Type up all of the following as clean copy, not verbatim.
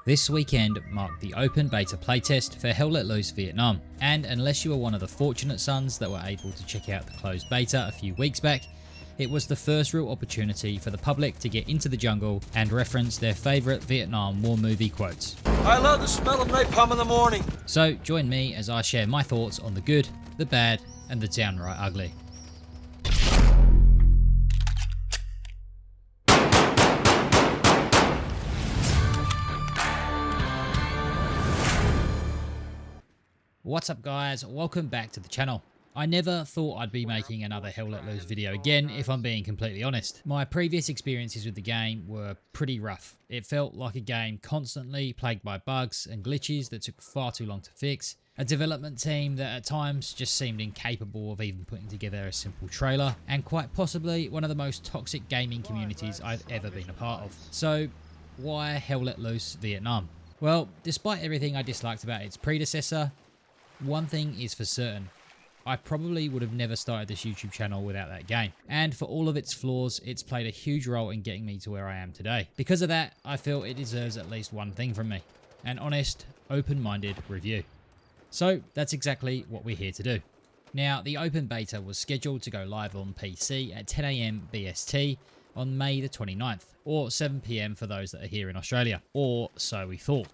This weekend marked the open beta playtest for Hell Let Loose Vietnam, and unless you were one of the fortunate sons that were able to check out the closed beta a few weeks back, it was the first real opportunity for the public to get into the jungle and reference their favourite Vietnam War movie quotes. I love the smell of napalm in the morning. So join me as I share my thoughts on the good, the bad, and the downright ugly. What's up guys, welcome back to the channel. I never thought I'd be making another Hell Let Loose video again, if I'm being completely honest. My previous experiences with the game were pretty rough. It felt like a game constantly plagued by bugs and glitches that took far too long to fix, a development team that at times just seemed incapable of even putting together a simple trailer, and quite possibly one of the most toxic gaming communities I've ever been a part of. So why Hell Let Loose Vietnam? Well, despite everything I disliked about its predecessor, one thing is for certain, I probably would have never started this YouTube channel without that game. And for all of its flaws, it's played a huge role in getting me to where I am today. Because of that, I feel it deserves at least one thing from me: an honest, open-minded review. So that's exactly what we're here to do. Now, the open beta was scheduled to go live on PC at 10 AM BST on May the 29th, or 7 PM for those that are here in Australia, or so we thought.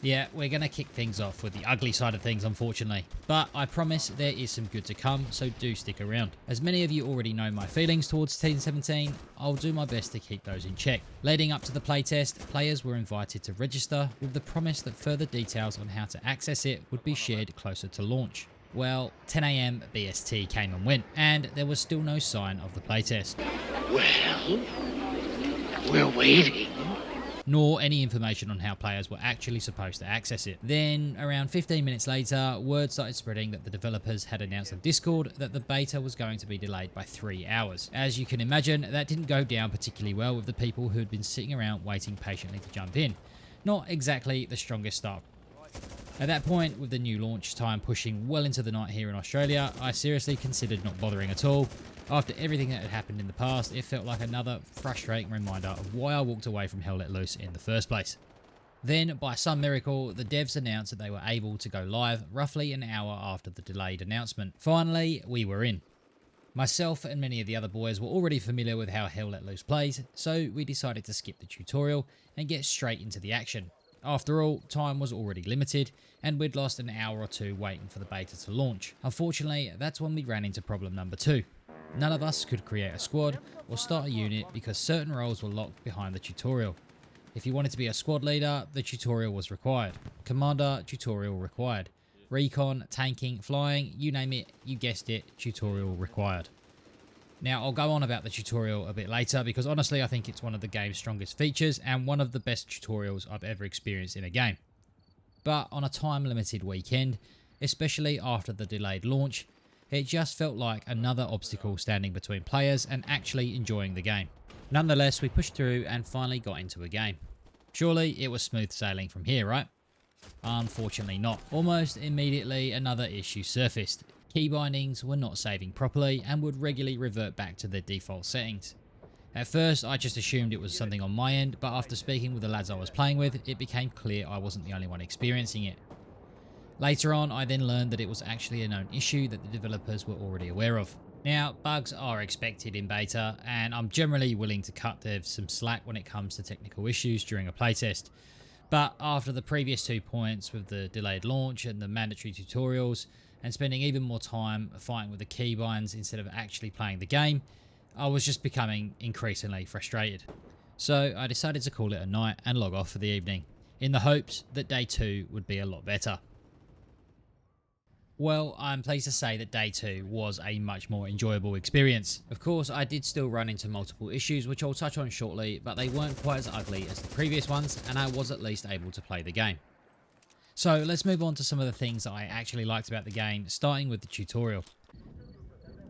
Yeah, we're going to kick things off with the ugly side of things, unfortunately. But I promise there is some good to come, so do stick around. As many of you already know my feelings towards Team 17, I'll do my best to keep those in check. Leading up to the playtest, players were invited to register with the promise that further details on how to access it would be shared closer to launch. Well, 10 AM BST came and went, and there was still no sign of the playtest. Well, we're waiting. Nor any information on how players were actually supposed to access it. Then, around 15 minutes later, word started spreading that the developers had announced on Discord that the beta was going to be delayed by 3 hours. As you can imagine, that didn't go down particularly well with the people who had been sitting around waiting patiently to jump in. Not exactly the strongest start. At that point, with the new launch time pushing well into the night here in Australia, I seriously considered not bothering at all. After everything that had happened in the past, it felt like another frustrating reminder of why I walked away from Hell Let Loose in the first place. Then, by some miracle, the devs announced that they were able to go live roughly an hour after the delayed announcement. Finally, we were in. Myself and many of the other boys were already familiar with how Hell Let Loose plays, so we decided to skip the tutorial and get straight into the action. After all, time was already limited, and we'd lost an hour or two waiting for the beta to launch. Unfortunately, that's when we ran into problem number 2. None of us could create a squad or start a unit because certain roles were locked behind the tutorial. If you wanted to be a squad leader, the tutorial was required. Commander, tutorial required. Recon, tanking, flying, you name it, you guessed it, tutorial required. Now, I'll go on about the tutorial a bit later because honestly I think it's one of the game's strongest features and one of the best tutorials I've ever experienced in a game. But on a time limited weekend, especially after the delayed launch, it just felt like another obstacle standing between players and actually enjoying the game. Nonetheless, we pushed through and finally got into a game. Surely it was smooth sailing from here, right? Unfortunately not. Almost immediately another issue surfaced. Key bindings were not saving properly and would regularly revert back to their default settings. At first I just assumed it was something on my end, but after speaking with the lads I was playing with, it became clear I wasn't the only one experiencing it. Later on, I then learned that it was actually a known issue that the developers were already aware of. Now, bugs are expected in beta, and I'm generally willing to cut devs some slack when it comes to technical issues during a playtest. But after the previous 2 points with the delayed launch and the mandatory tutorials, and spending even more time fighting with the keybinds instead of actually playing the game, I was just becoming increasingly frustrated. So I decided to call it a night and log off for the evening, in the hopes that day 2 would be a lot better. Well, I'm pleased to say that day 2 was a much more enjoyable experience. Of course, I did still run into multiple issues, which I'll touch on shortly, but they weren't quite as ugly as the previous ones, and I was at least able to play the game. So let's move on to some of the things that I actually liked about the game, starting with the tutorial.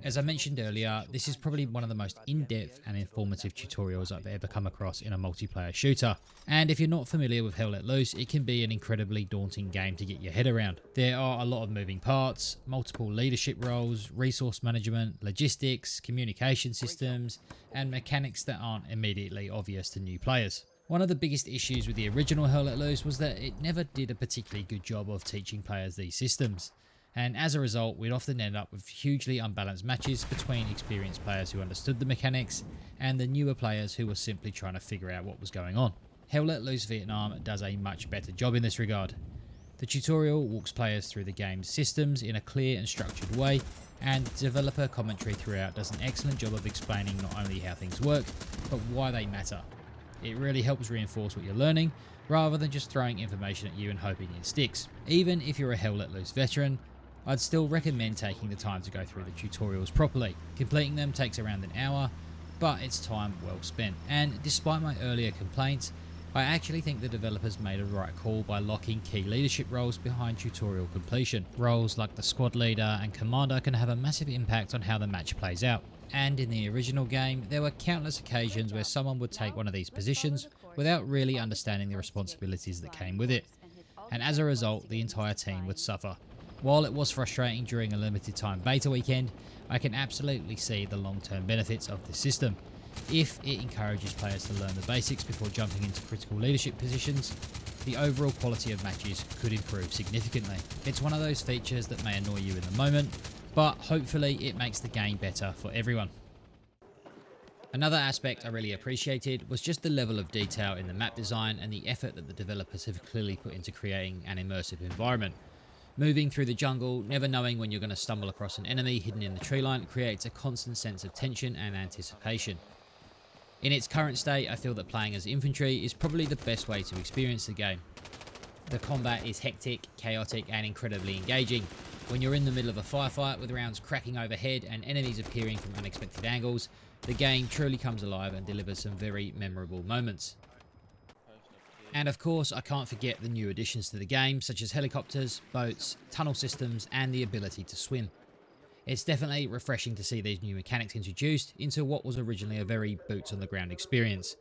As I mentioned earlier, this is probably one of the most in-depth and informative tutorials I've ever come across in a multiplayer shooter. And if you're not familiar with Hell Let Loose, it can be an incredibly daunting game to get your head around. There are a lot of moving parts, multiple leadership roles, resource management, logistics, communication systems, and mechanics that aren't immediately obvious to new players. One of the biggest issues with the original Hell Let Loose was that it never did a particularly good job of teaching players these systems, and as a result we'd often end up with hugely unbalanced matches between experienced players who understood the mechanics and the newer players who were simply trying to figure out what was going on. Hell Let Loose Vietnam does a much better job in this regard. The tutorial walks players through the game's systems in a clear and structured way, and developer commentary throughout does an excellent job of explaining not only how things work, but why they matter. It really helps reinforce what you're learning, rather than just throwing information at you and hoping it sticks. Even if you're a Hell Let Loose veteran, I'd still recommend taking the time to go through the tutorials properly. Completing them takes around an hour, but it's time well spent. And despite my earlier complaints, I actually think the developers made a right call by locking key leadership roles behind tutorial completion. Roles like the squad leader and commander can have a massive impact on how the match plays out. And in the original game, there were countless occasions where someone would take one of these positions without really understanding the responsibilities that came with it. And as a result, the entire team would suffer. While it was frustrating during a limited time beta weekend, I can absolutely see the long-term benefits of this system. If it encourages players to learn the basics before jumping into critical leadership positions, the overall quality of matches could improve significantly. It's one of those features that may annoy you in the moment, but hopefully it makes the game better for everyone. Another aspect I really appreciated was just the level of detail in the map design and the effort that the developers have clearly put into creating an immersive environment. Moving through the jungle, never knowing when you're going to stumble across an enemy hidden in the tree line, creates a constant sense of tension and anticipation. In its current state, I feel that playing as infantry is probably the best way to experience the game. The combat is hectic, chaotic and incredibly engaging. When you're in the middle of a firefight with rounds cracking overhead and enemies appearing from unexpected angles, the game truly comes alive and delivers some very memorable moments. And of course, I can't forget the new additions to the game, such as helicopters, boats, tunnel systems and the ability to swim. It's definitely refreshing to see these new mechanics introduced into what was originally a very boots on the ground experience.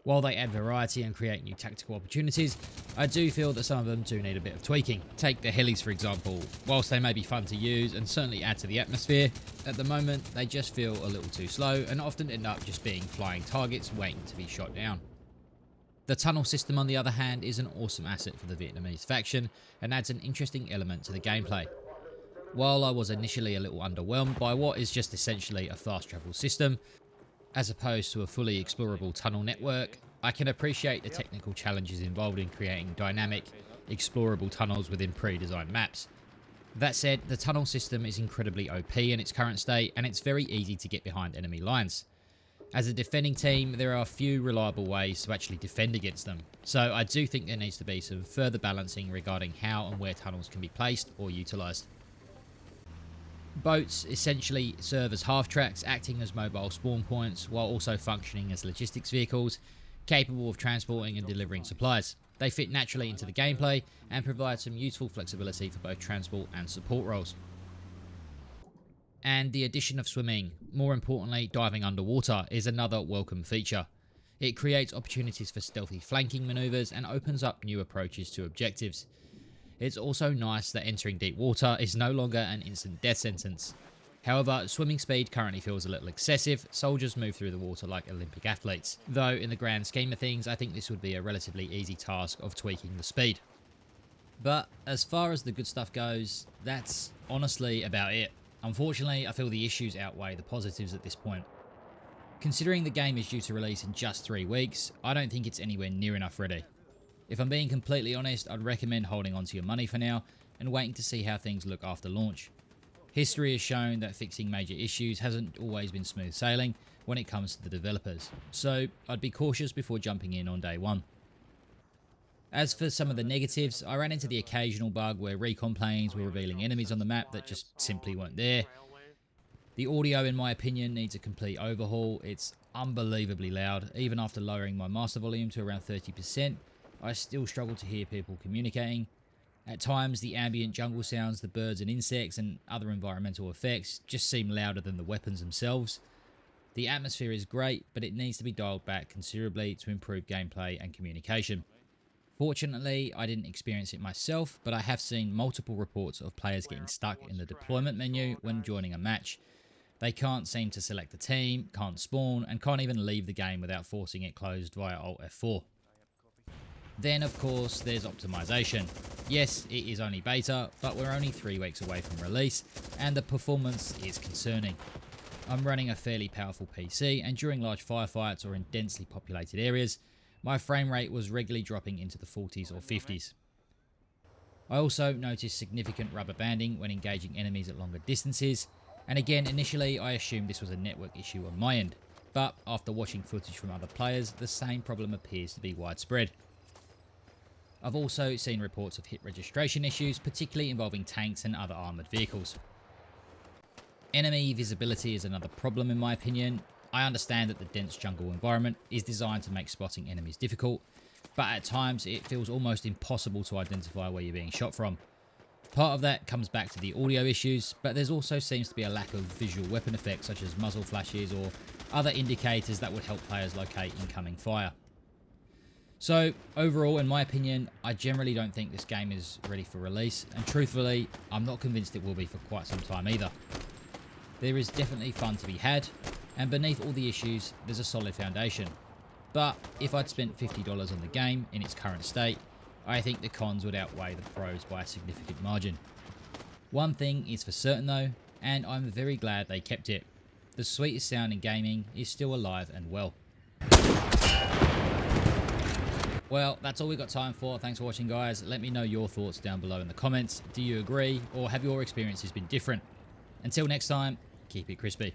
While they add variety and create new tactical opportunities, I do feel that some of them do need a bit of tweaking. Take the helis for example. Whilst they may be fun to use and certainly add to the atmosphere, at the moment they just feel a little too slow and often end up just being flying targets waiting to be shot down. The tunnel system on the other hand is an awesome asset for the Vietnamese faction and adds an interesting element to the gameplay. While I was initially a little underwhelmed by what is just essentially a fast travel system, as opposed to a fully explorable tunnel network, I can appreciate the technical challenges involved in creating dynamic, explorable tunnels within pre-designed maps. That said, the tunnel system is incredibly OP in its current state and it's very easy to get behind enemy lines. As a defending team, there are few reliable ways to actually defend against them, so I do think there needs to be some further balancing regarding how and where tunnels can be placed or utilised. Boats essentially serve as half-tracks, acting as mobile spawn points while also functioning as logistics vehicles, capable of transporting and delivering supplies. They fit naturally into the gameplay and provide some useful flexibility for both transport and support roles. And the addition of swimming, more importantly diving underwater, is another welcome feature. It creates opportunities for stealthy flanking maneuvers and opens up new approaches to objectives. It's also nice that entering deep water is no longer an instant death sentence. However, swimming speed currently feels a little excessive. Soldiers move through the water like Olympic athletes. Though in the grand scheme of things, I think this would be a relatively easy task of tweaking the speed. But as far as the good stuff goes, that's honestly about it. Unfortunately, I feel the issues outweigh the positives at this point. Considering the game is due to release in just 3 weeks, I don't think it's anywhere near enough ready. If I'm being completely honest, I'd recommend holding on to your money for now and waiting to see how things look after launch. History has shown that fixing major issues hasn't always been smooth sailing when it comes to the developers, so I'd be cautious before jumping in on day one. As for some of the negatives, I ran into the occasional bug where recon planes were revealing enemies on the map that just simply weren't there. The audio, in my opinion, needs a complete overhaul. It's unbelievably loud. Even after lowering my master volume to around 30%, I still struggle to hear people communicating. At times, the ambient jungle sounds, the birds and insects, and other environmental effects just seem louder than the weapons themselves. The atmosphere is great, but it needs to be dialed back considerably to improve gameplay and communication. Fortunately, I didn't experience it myself, but I have seen multiple reports of players getting stuck in the deployment menu when joining a match, They can't seem to select a team, can't spawn, and can't even leave the game without forcing it closed via Alt F4. Then of course there's optimization. Yes, it is only beta, but we're only 3 weeks away from release, and the performance is concerning. I'm running a fairly powerful PC, and during large firefights or in densely populated areas, my frame rate was regularly dropping into the 40s or 50s. I also noticed significant rubber banding when engaging enemies at longer distances, and again initially I assumed this was a network issue on my end, but after watching footage from other players, the same problem appears to be widespread. I've also seen reports of hit registration issues, particularly involving tanks and other armoured vehicles. Enemy visibility is another problem in my opinion. I understand that the dense jungle environment is designed to make spotting enemies difficult, but at times it feels almost impossible to identify where you're being shot from. Part of that comes back to the audio issues, but there's also seems to be a lack of visual weapon effects such as muzzle flashes or other indicators that would help players locate incoming fire. So overall, in my opinion, I generally don't think this game is ready for release, and truthfully, I'm not convinced it will be for quite some time either. There is definitely fun to be had, and beneath all the issues, there's a solid foundation. But if I'd spent $50 on the game in its current state, I think the cons would outweigh the pros by a significant margin. One thing is for certain though, and I'm very glad they kept it. The sweetest sound in gaming is still alive and well. Well, that's all we've got time for. Thanks for watching, guys. Let me know your thoughts down below in the comments. Do you agree, or have your experiences been different? Until next time, keep it crispy.